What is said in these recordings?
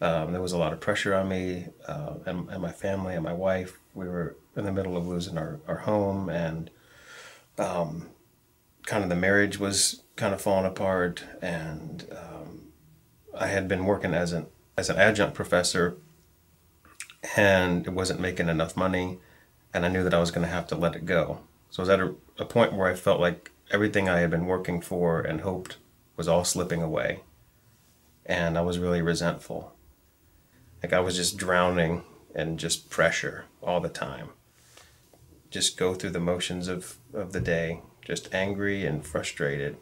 There was a lot of pressure on me and my family and my wife. We were in the middle of losing our home, and kind of the marriage was kind of falling apart. And I had been working as an adjunct professor, and it wasn't making enough money, and I knew that I was going to have to let it go. So I was at a point where I felt like everything I had been working for and hoped was all slipping away, and I was really resentful. Like I was just drowning in just pressure all the time. Just go through the motions of the day, just angry and frustrated.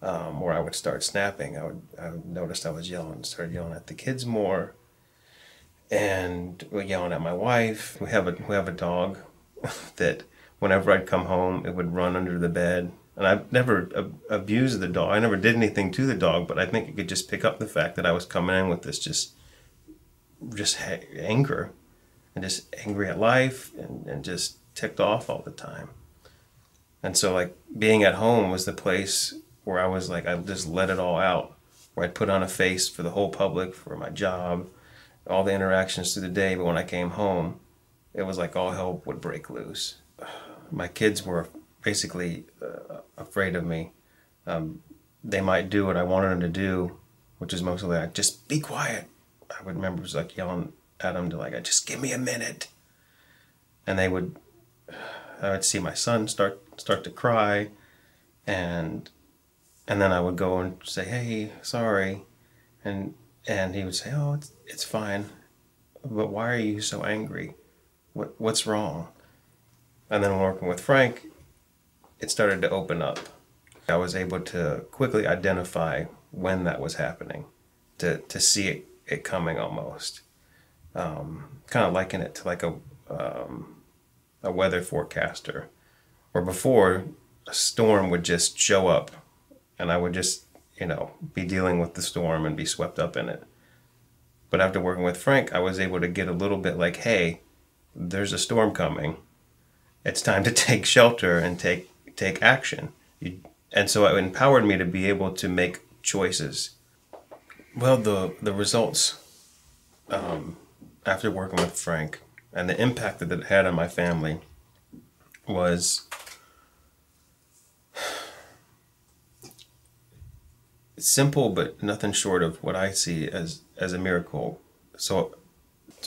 Or I would start snapping. I would notice I was yelling, started yelling at the kids more, and yelling at my wife. We have a dog that whenever I'd come home, it would run under the bed. And I've never abused the dog. I never did anything to the dog, but I think it could just pick up the fact that I was coming in with this just anger, and just angry at life, and just ticked off all the time. And so like being at home was the place where I was like, I just let it all out, where I'd put on a face for the whole public, for my job, all the interactions through the day. But when I came home, it was like all hell would break loose. My kids were basically afraid of me. They might do what I wanted them to do, which is mostly like, just be quiet. I would remember it was like yelling at them to like, just give me a minute. And I would see my son start to cry, and then I would go and say, hey, sorry. And he would say, oh, it's fine. But why are you so angry? What's wrong? And then working with Frank, it started to open up. I was able to quickly identify when that was happening, to see it coming almost. Kind of liken it to like a weather forecaster, where before a storm would just show up and I would just, be dealing with the storm and be swept up in it. But after working with Frank, I was able to get a little bit like, hey, there's a storm coming. It's time to take shelter and take action. And so it empowered me to be able to make choices. Well, the results after working with Frank and the impact that it had on my family was simple, but nothing short of what I see as a miracle. So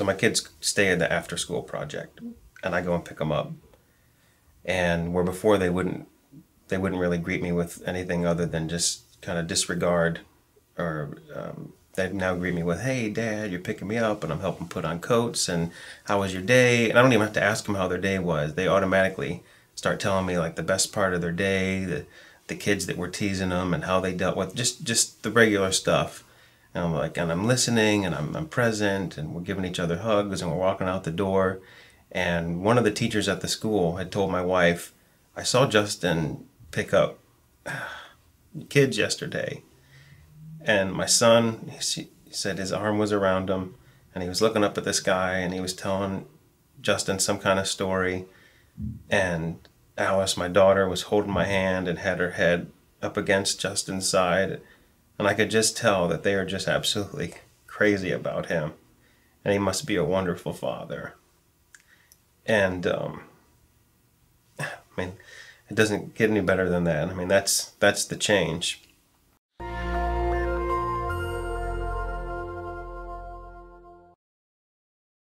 my kids stay at the after school project, and I go and pick them up. And where before they wouldn't really greet me with anything other than just kind of disregard, or they now greet me with, hey, Dad, you're picking me up, and I'm helping put on coats, and how was your day? And I don't even have to ask them how their day was. They automatically start telling me like the best part of their day, the kids that were teasing them and how they dealt with just the regular stuff. And I'm like, and I'm listening, and I'm present, and we're giving each other hugs, and we're walking out the door. And one of the teachers at the school had told my wife, I saw Justin pick up kids yesterday. And my son, he said his arm was around him, and he was looking up at the sky, and he was telling Justin some kind of story. And Alice, my daughter, was holding my hand and had her head up against Justin's side. And I could just tell that they are just absolutely crazy about him. And he must be a wonderful father. And, I mean, it doesn't get any better than that. I mean, that's the change.